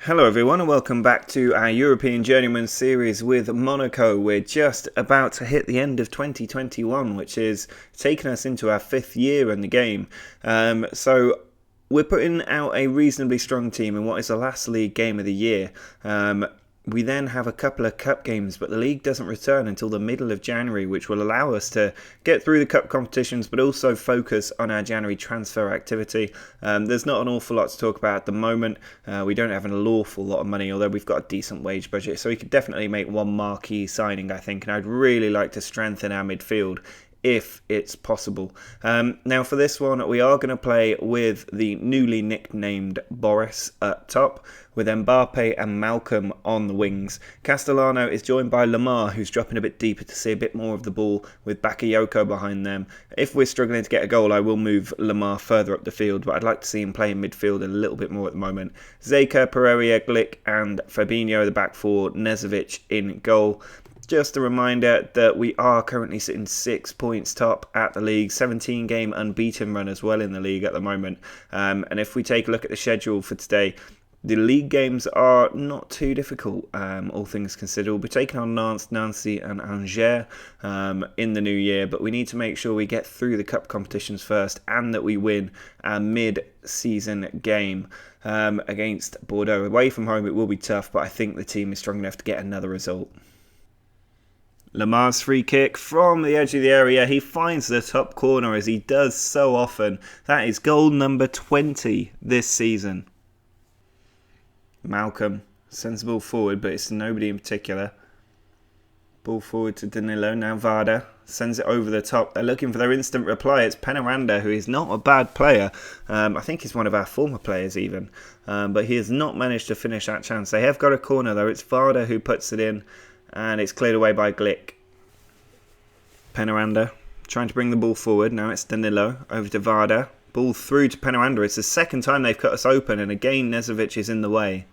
Hello everyone and welcome back to our European Journeyman series with Monaco. We're just about to hit the end of 2021, which is taking us into our 5th year in the game. So we're putting out a reasonably strong team in what is the last league game of the year. We then have a couple of cup games, but the league doesn't return until the middle of January, which will allow us to get through the cup competitions, but also focus on our January transfer activity. There's not an awful lot to talk about at the moment. We don't have an awful lot of money, although we've got a decent wage budget, so we could definitely make one marquee signing, I think, and I'd really like to strengthen our midfield if it's possible. Now for this one, we are going to play with the newly nicknamed Boris up top, with Mbappe and Malcolm on the wings. Castellano is joined by Lamar, who's dropping a bit deeper to see a bit more of the ball, with Bakayoko behind them. If we're struggling to get a goal, I will move Lamar further up the field, but I'd like to see him play in midfield a little bit more at the moment. Zeka, Pereira, Glick and Fabinho, the back four, Nezovic in goal. Just a reminder that we are currently sitting 6 points top at the league, 17 game unbeaten run as well in the league at the moment. And if we take a look at the schedule for today, the league games are not too difficult, all things considered. We'll be taking on Nancy and Angers in the new year, but we need to make sure we get through the cup competitions first and that we win our mid-season game against Bordeaux. Away from home it will be tough, but I think the team is strong enough to get another result. Lamar's free kick from the edge of the area. He finds the top corner as he does so often. That is goal number 20 this season. Malcolm sends the ball forward, but it's to nobody in particular. Ball forward to Danilo. Now Varda sends it over the top. They're looking for their instant reply. It's Penaranda, who is not a bad player. I think he's one of our former players even. But he has not managed to finish that chance. They have got a corner though. It's Varda who puts it in. And it's cleared away by Glick. Penaranda trying to bring the ball forward. Now it's Danilo over to Varda. Ball through to Penaranda. It's the second time they've cut us open. And again, Nezovic is in the way.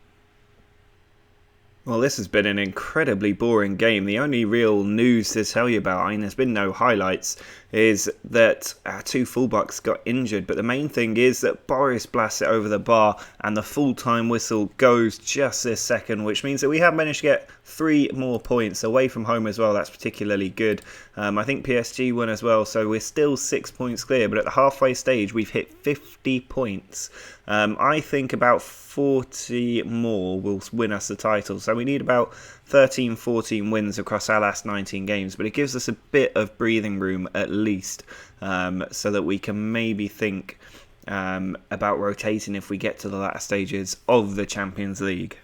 Well, this has been an incredibly boring game. The only real news to tell you about, I mean, there's been no highlights, is that our two fullbacks got injured. But the main thing is that Boris blasts it over the bar and the full-time whistle goes just this second, which means that we have managed to get 3 more points away from home as well. That's particularly good. I think PSG won as well, so we're still 6 points clear. But at the halfway stage, we've hit 50 points. I think about 40 more will win us the title. So we need about 13, 14 wins across our last 19 games. But it gives us a bit of breathing room at least, so that we can maybe think about rotating if we get to the latter stages of the Champions League.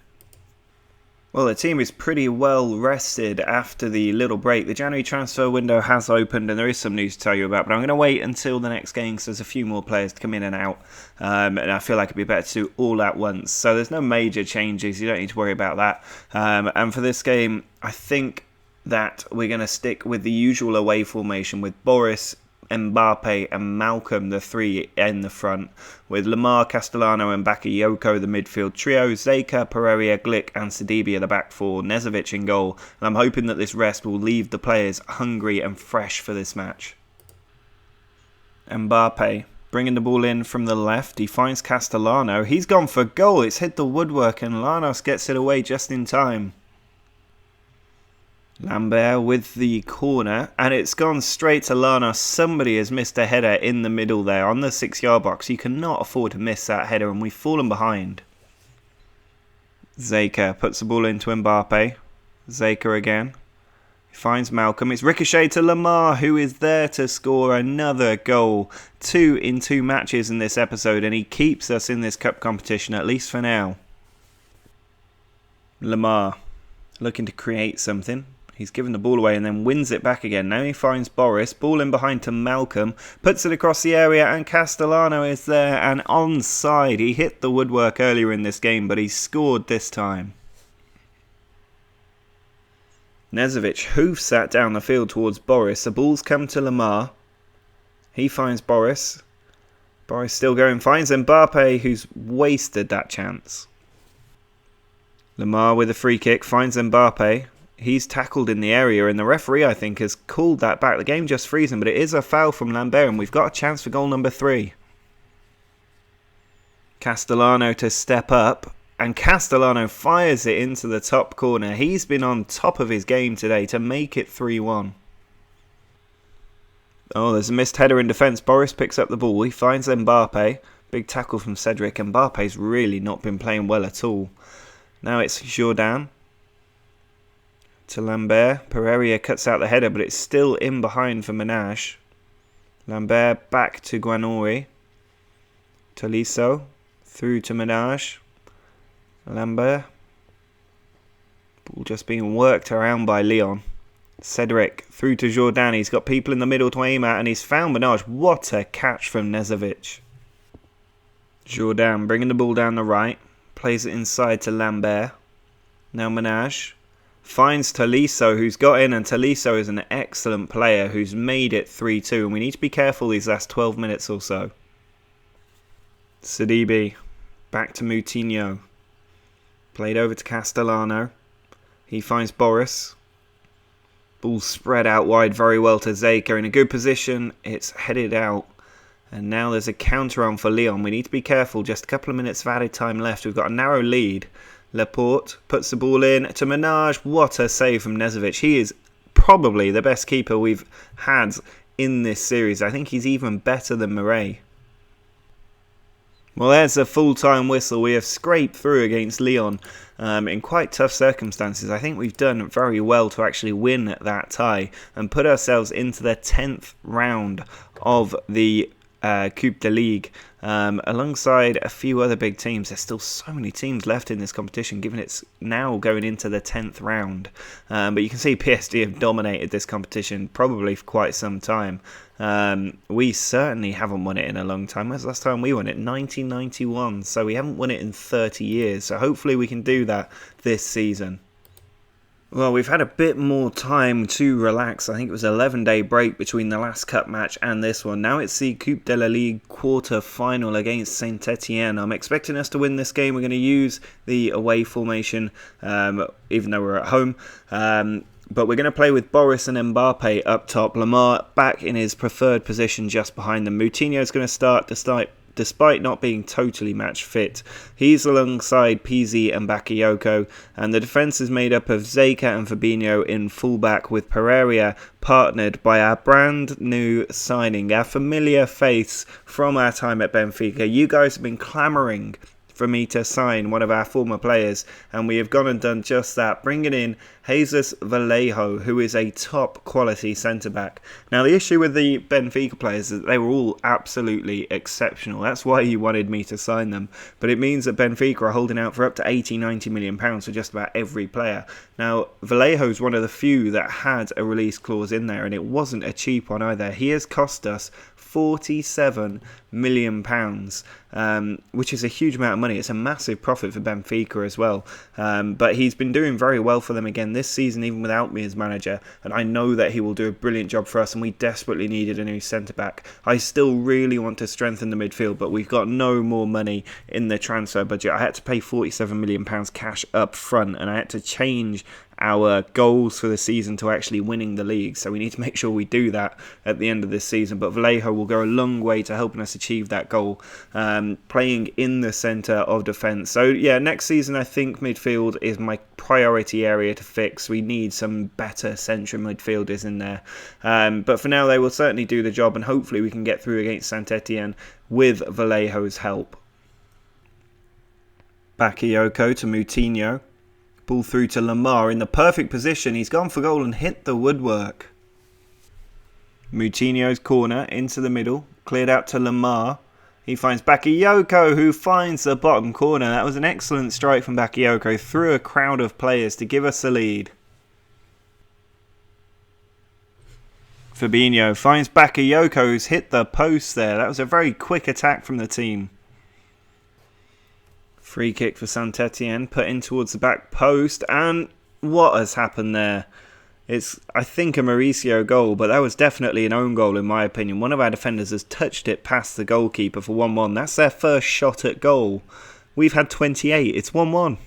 Well, the team is pretty well rested after the little break. The January transfer window has opened and there is some news to tell you about, but I'm going to wait until the next game because there's a few more players to come in and out, and I feel like it'd be better to do all at once. So there's no major changes, you don't need to worry about that. And for this game, I think that we're going to stick with the usual away formation with Boris, Mbappe and Malcolm, the three in the front, with Lamar, Castellano and Bakayoko, the midfield trio, Zeka, Pereira, Glick and Sidibia, the back four, Nezovic in goal. And I'm hoping that this rest will leave the players hungry and fresh for this match. Mbappe bringing the ball in from the left. He finds Castellano. He's gone for goal. It's hit the woodwork and Lanos gets it away just in time. Lambert with the corner, and it's gone straight to Lanos. Somebody has missed a header in the middle there on the 6-yard box. You cannot afford to miss that header, and we've fallen behind. Zeka puts the ball into Mbappe. Zeka again. He finds Malcolm. It's ricocheted to Lamar, who is there to score another goal. 2 in 2 matches in this episode, and he keeps us in this cup competition, at least for now. Lamar looking to create something. He's given the ball away and then wins it back again. Now he finds Boris. Ball in behind to Malcolm. Puts it across the area and Castellano is there and onside. He hit the woodwork earlier in this game, but he scored this time. Nezovic hoofs that down the field towards Boris. The ball's come to Lamar. He finds Boris. Boris still going. Finds Mbappe, who's wasted that chance. Lamar with a free kick. Finds Mbappe. He's tackled in the area and the referee, I think, has called that back. The game just freezing, but it is a foul from Lambert and we've got a chance for goal number 3. Castellano to step up. and Castellano fires it into the top corner. He's been on top of his game today to make it 3-1. Oh, there's a missed header in defence. Boris picks up the ball. He finds Mbappe. Big tackle from Cedric. Mbappe's really not been playing well at all. Now it's Jourdan to Lambert. Pereira cuts out the header, but it's still in behind for Menage. Lambert back to Guanori. Tolisso through to Menage. Lambert. Ball just being worked around by Leon. Cedric through to Jourdan. He's got people in the middle to aim at, and he's found Menage. What a catch from Nezovic. Jourdan bringing the ball down the right. Plays it inside to Lambert. Now Menage finds Tolisso, who's got in, and Tolisso is an excellent player who's made it 3-2, and we need to be careful these last 12 minutes or so. Sidibe back to Moutinho. Played over to Castellano. He finds Boris. Ball spread out wide very well to Zeka. In a good position. It's headed out. And now there's a counter on for Leon. We need to be careful. Just a couple of minutes of added time left. We've got a narrow lead. Laporte puts the ball in to Menage. What a save from Nezovic. He is probably the best keeper we've had in this series. I think he's even better than Murray. Well, there's a full-time whistle. We have scraped through against Leon in quite tough circumstances. I think we've done very well to actually win that tie and put ourselves into the 10th round of the Coupe de Ligue alongside a few other big teams. There's still so many teams left in this competition, given it's now going into the 10th round. But you can see PSG have dominated this competition probably for quite some time. We certainly haven't won it in a long time. When was the last time we won it? 1991. So we haven't won it in 30 years. So hopefully we can do that this season. Well, we've had a bit more time to relax. I think it was an 11-day break between the last cup match and this one. Now it's the Coupe de la Ligue quarter-final against Saint-Etienne. I'm expecting us to win this game. We're going to use the away formation, even though we're at home. But we're going to play with Boris and Mbappe up top. Lamar back in his preferred position just behind them. Moutinho is going to start despite not being totally match fit. He's alongside Pizzi and Bakayoko, and the defence is made up of Zeka and Fabinho in fullback, with Pereira partnered by our brand new signing, our familiar face from our time at Benfica. You guys have been clamouring for me to sign one of our former players, and we have gone and done just that, bringing in Jesus Vallejo, who is a top quality centre-back. Now, the issue with the Benfica players is that they were all absolutely exceptional. That's why you wanted me to sign them. But it means that Benfica are holding out for up to £80-90 million for just about every player. Now, Vallejo is one of the few that had a release clause in there, and it wasn't a cheap one either. He has cost us £47 million, which is a huge amount of money. It's a massive profit for Benfica as well. But he's been doing very well for them again this season, even without me as manager. And I know that he will do a brilliant job for us, and we desperately needed a new centre-back. I still really want to strengthen the midfield, but we've got no more money in the transfer budget. I had to pay £47 million cash up front, and I had to change our goals for the season to actually winning the league. So we need to make sure we do that at the end of this season. But Vallejo will go a long way to helping us achieve that goal, playing in the centre of defence. So yeah, next season I think midfield is my priority area to fix. We need some better central midfielders in there. But for now they will certainly do the job, and hopefully we can get through against Saint-Etienne with Vallejo's help. Bakayoko to Moutinho. Ball through to Lamar in the perfect position. He's gone for goal and hit the woodwork. Moutinho's corner into the middle. Cleared out to Lamar. He finds Bakayoko, who finds the bottom corner. That was an excellent strike from Bakayoko through a crowd of players to give us the lead. Fabinho finds Bakayoko, who's hit the post there. That was a very quick attack from the team. Free kick for Saint-Etienne, put in towards the back post, and what has happened there? It's, I think, a Mauricio goal, but that was definitely an own goal in my opinion. One of our defenders has touched it past the goalkeeper for 1-1. That's their first shot at goal. We've had 28. It's 1-1.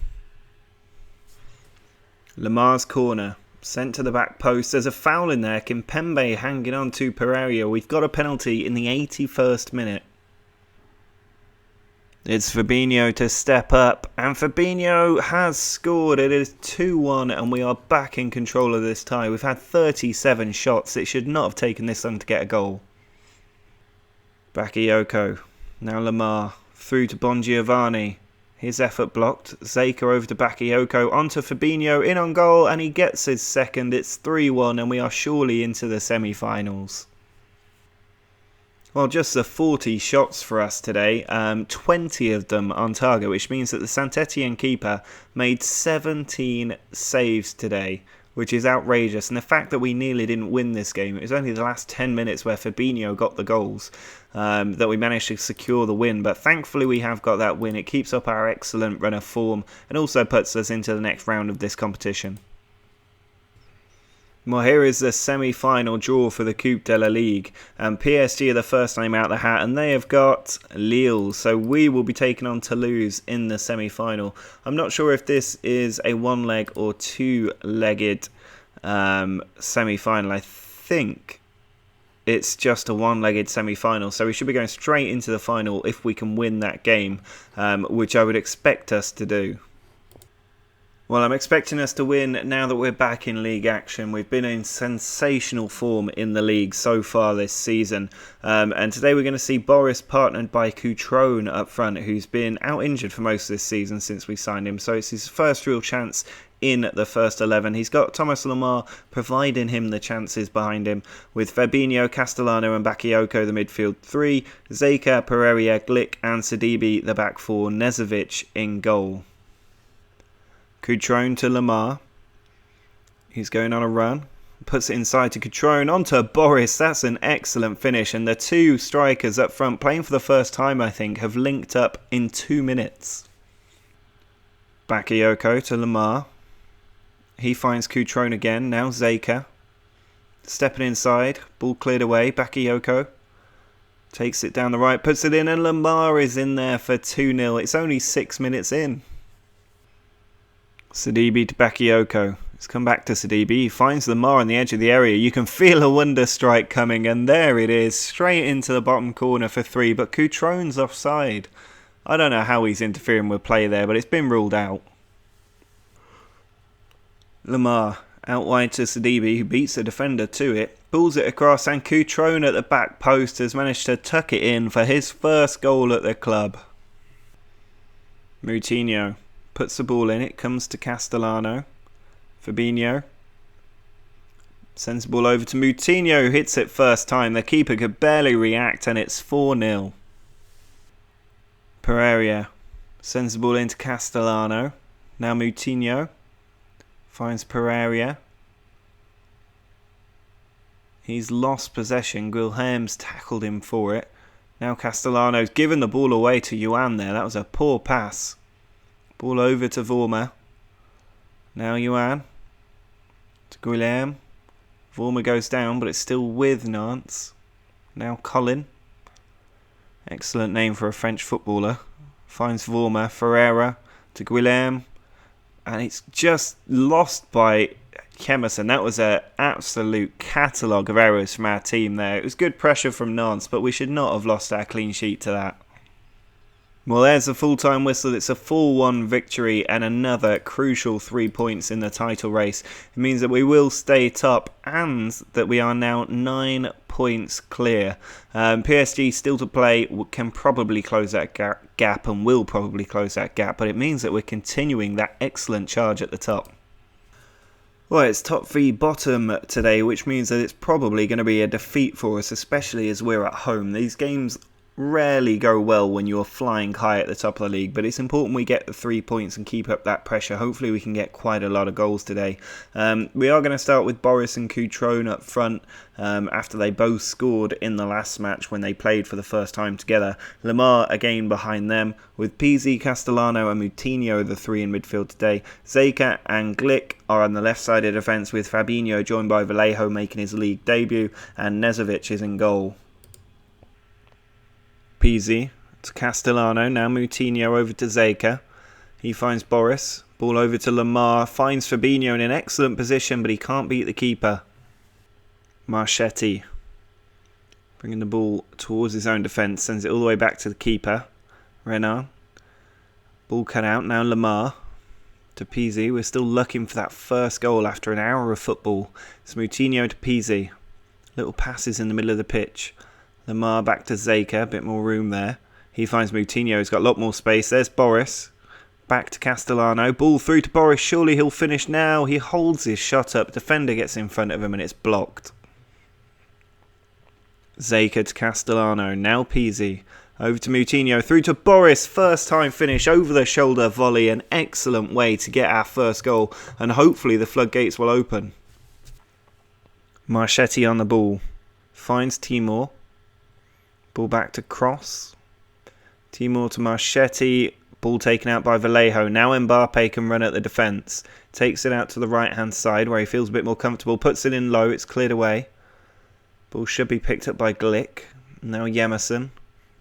Lamar's corner, sent to the back post. There's a foul in there. Kimpembe hanging on to Pereira. We've got a penalty in the 81st minute. It's Fabinho to step up, and Fabinho has scored. It is 2-1, and we are back in control of this tie. We've had 37 shots. It should not have taken this long to get a goal. Bakayoko. Now Lamar. Through to Bongiovanni. His effort blocked. Zeka over to Bakayoko. Onto Fabinho. In on goal, and he gets his second. It's 3-1, and we are surely into the semi-finals. Well, just the 40 shots for us today, 20 of them on target, which means that the Saint-Etienne keeper made 17 saves today, which is outrageous. And the fact that we nearly didn't win this game, it was only the last 10 minutes where Fabinho got the goals that we managed to secure the win. But thankfully we have got that win. It keeps up our excellent run of form and also puts us into the next round of this competition. Well, here is the semi-final draw for the Coupe de la Ligue. PSG are the first name out of the hat, and they have got Lille. So we will be taking on Toulouse in the semi-final. I'm not sure if this is a one-leg or two-legged semi-final. I think it's just a one-legged semi-final. So we should be going straight into the final if we can win that game, which I would expect us to do. Well, I'm expecting us to win now that we're back in league action. We've been in sensational form in the league so far this season. And today we're going to see Boris partnered by Cutrone up front, who's been out injured for most of this season since we signed him. So it's his first real chance in the first 11. He's got Thomas Lemar providing him the chances behind him, with Fabinho, Castellano and Bakayoko the midfield three, Zeka, Pereira, Glick and Sidibe the back four, Nezovic in goal. Cutrone to Lamar. He's going on a run. Puts it inside to Cutrone. Onto Boris. That's an excellent finish. And the two strikers up front, playing for the first time, I think, have linked up in 2 minutes. Bakayoko to Lamar. He finds Cutrone again. Now Zeka. Stepping inside. Ball cleared away. Bakayoko takes it down the right. Puts it in. And Lamar is in there for 2-0. It's only 6 minutes in. Sidibe to Bakayoko. Let's come back to Sidibe. He finds Lamar on the edge of the area. You can feel a wonder strike coming, and there it is, straight into the bottom corner for 3. But Cutrone's offside. I don't know how he's interfering with play there, but it's been ruled out. Lamar out wide to Sidibe, who beats the defender to it, pulls it across, and Cutrone at the back post has managed to tuck it in for his first goal at the club. Moutinho puts the ball in, it comes to Castellano. Fabinho sends the ball over to Moutinho, who hits it first time. The keeper could barely react, and it's 4-0. Pereira sends the ball into Castellano. Now Moutinho finds Pereira. He's lost possession. Guilherme's tackled him for it. Now Castellano's given the ball away to Yuan there. That was a poor pass. Ball over to Vormer. Now Yuan. To Guilherme. Vormer goes down, but it's still with Nantes. Now Colin. Excellent name for a French footballer. Finds Vormer. Ferreira to Guilherme. And it's just lost by Kemerson. That was an absolute catalogue of errors from our team there. It was good pressure from Nantes, but we should not have lost our clean sheet to that. Well, there's a full-time whistle. It's a 4-1 victory and another crucial 3 points in the title race. It means that we will stay top and that we are now 9 points clear. PSG still to play, can probably close that gap and will probably close that gap, but it means that we're continuing that excellent charge at the top. Well, it's top v bottom today, which means that it's probably going to be a defeat for us, especially as we're at home. These games rarely go well when you're flying high at the top of the league, but it's important we get the 3 points and keep up that pressure. Hopefully we can get quite a lot of goals today. We are going to start with Boris and Cutrone up front after they both scored in the last match when they played for the first time together. Lamar again behind them, with Pizzi, Castellano and Moutinho the 3 in midfield today. Zeka and Glick are on the left side of defence, with Fabinho joined by Vallejo making his league debut, and Nezovic is in goal. Pizzi to Castellano, now Moutinho over to Zeka. He finds Boris, ball over to Lamar, finds Fabinho in an excellent position, but he can't beat the keeper. Marchetti bringing the ball towards his own defence, sends it all the way back to the keeper. Renard. Ball cut out. Now Lamar to Pizzi. We're still looking for that first goal after an hour of football. It's Moutinho to Pizzi. Little passes in the middle of the pitch. Lamar back to Zeka. A bit more room there. He finds Moutinho. He's got a lot more space. There's Boris. Back to Castellano. Ball through to Boris. Surely he'll finish now. He holds his shot up. Defender gets in front of him and it's blocked. Zeka to Castellano. Now Pizzi. Over to Moutinho. Through to Boris. First time finish. Over the shoulder volley. An excellent way to get our first goal. And hopefully the floodgates will open. Marchetti on the ball. Finds Timor. Ball back to Cross. Timor to Marchetti. Ball taken out by Vallejo. Now Mbappe can run at the defence. Takes it out to the right-hand side where he feels a bit more comfortable. Puts it in low. It's cleared away. Ball should be picked up by Glick. Now Yemerson.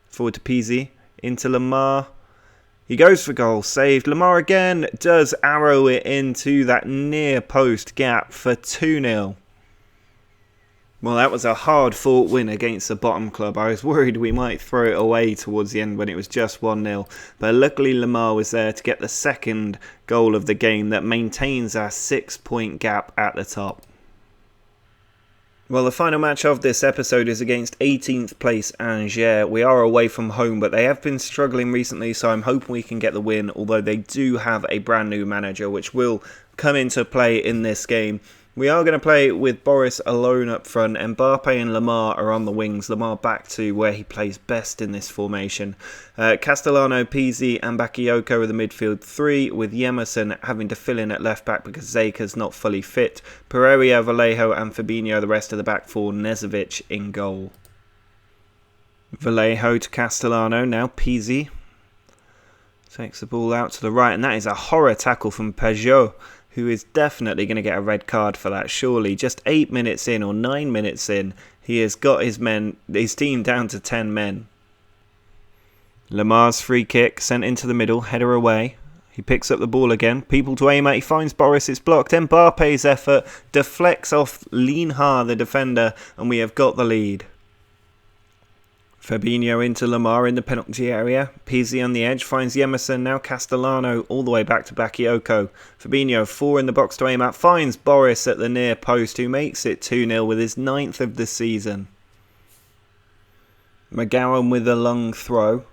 Forward to Pizzi. Into Lamar. He goes for goal. Saved. Lamar again does arrow it into that near post gap for 2-0. Well, that was a hard-fought win against the bottom club. I was worried we might throw it away towards the end when it was just 1-0. But luckily Lamar was there to get the second goal of the game that maintains our 6-point gap at the top. Well, the final match of this episode is against 18th place Angers. We are away from home, but they have been struggling recently, so I'm hoping we can get the win, although they do have a brand new manager, which will come into play in this game. We are going to play with Boris alone up front. Mbappe and Lamar are on the wings. Lamar back to where he plays best in this formation. Castellano, Pizzi and Bakayoko are the midfield three, with Yemerson having to fill in at left back because Zeka's not fully fit. Pereira, Vallejo and Fabinho the rest of the back four. Nezovic in goal. Vallejo to Castellano. Now Pizzi takes the ball out to the right, and that is a horror tackle from Peugeot, who is definitely going to get a red card for that, surely. Just 8 minutes in, or 9 minutes in, he has got his team down to 10 men. Lamar's free kick, sent into the middle, header away. He picks up the ball again, people to aim at, he finds Boris, it's blocked. Mbappe's effort deflects off Linhar, the defender, and we have got the lead. Fabinho into Lamar in the penalty area. Pizzi on the edge finds Yemerson. Now Castellano all the way back to Bakayoko. Fabinho, 4 in the box to aim at. Finds Boris at the near post, who makes it 2-0 with his 9th of the season. McGowan with a long throw.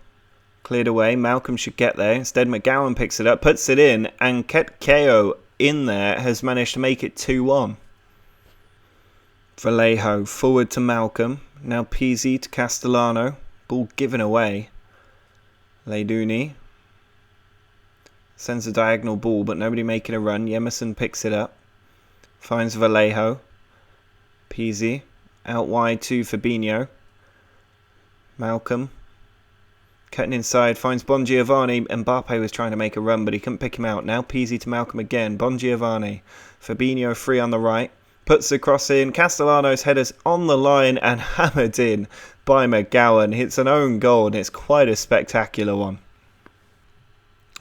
Cleared away. Malcolm should get there. Instead, McGowan picks it up, puts it in, and Ketkeo in there has managed to make it 2-1. Vallejo forward to Malcolm. Now Pizzi to Castellano. Ball given away. Leiduni sends a diagonal ball, but nobody making a run. Yemerson picks it up. Finds Vallejo. Pizzi out wide to Fabinho. Malcolm cutting inside. Finds Bongiovanni. Mbappe was trying to make a run, but he couldn't pick him out. Now Pizzi to Malcolm again. Bongiovanni. Fabinho free on the right. Puts the cross in. Castellano's header's on the line and hammered in by McGowan. It's an own goal and it's quite a spectacular one.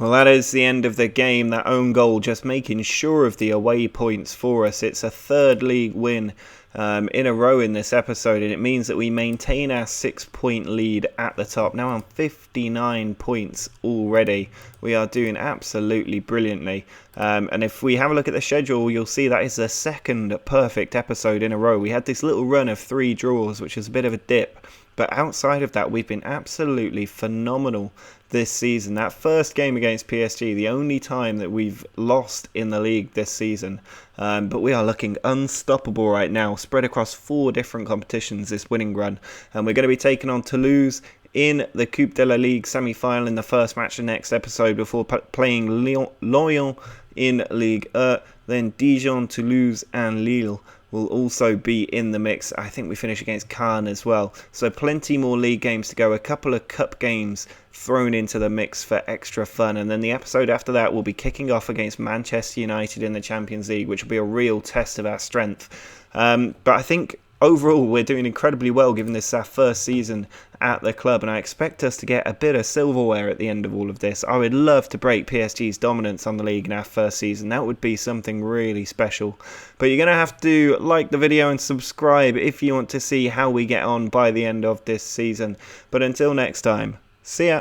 Well, that is the end of the game. That own goal just making sure of the away points for us. It's a third league win in a row in this episode, and it means that we maintain our 6-point lead at the top. Now on 59 points already. We are doing absolutely brilliantly. And if we have a look at the schedule, you'll see that is the second perfect episode in a row. We had this little run of 3 draws, which is a bit of a dip. But outside of that, we've been absolutely phenomenal this season. That first game against PSG, the only time that we've lost in the league this season. But we are looking unstoppable right now, spread across 4 different competitions this winning run. And we're going to be taking on Toulouse in the Coupe de la Ligue semi-final in the first match of next episode before playing Lorient in Ligue 1. Then Dijon, Toulouse and Lille will also be in the mix. I think we finish against Caen as well. So plenty more league games to go. A couple of cup games thrown into the mix for extra fun. And then the episode after that will be kicking off against Manchester United in the Champions League, which will be a real test of our strength. But I think overall we're doing incredibly well given this is our first season at the club, and I expect us to get a bit of silverware at the end of all of this. I would love to break PSG's dominance on the league in our first season. That would be something really special. But you're going to have to like the video and subscribe if you want to see how we get on by the end of this season. But until next time, see ya!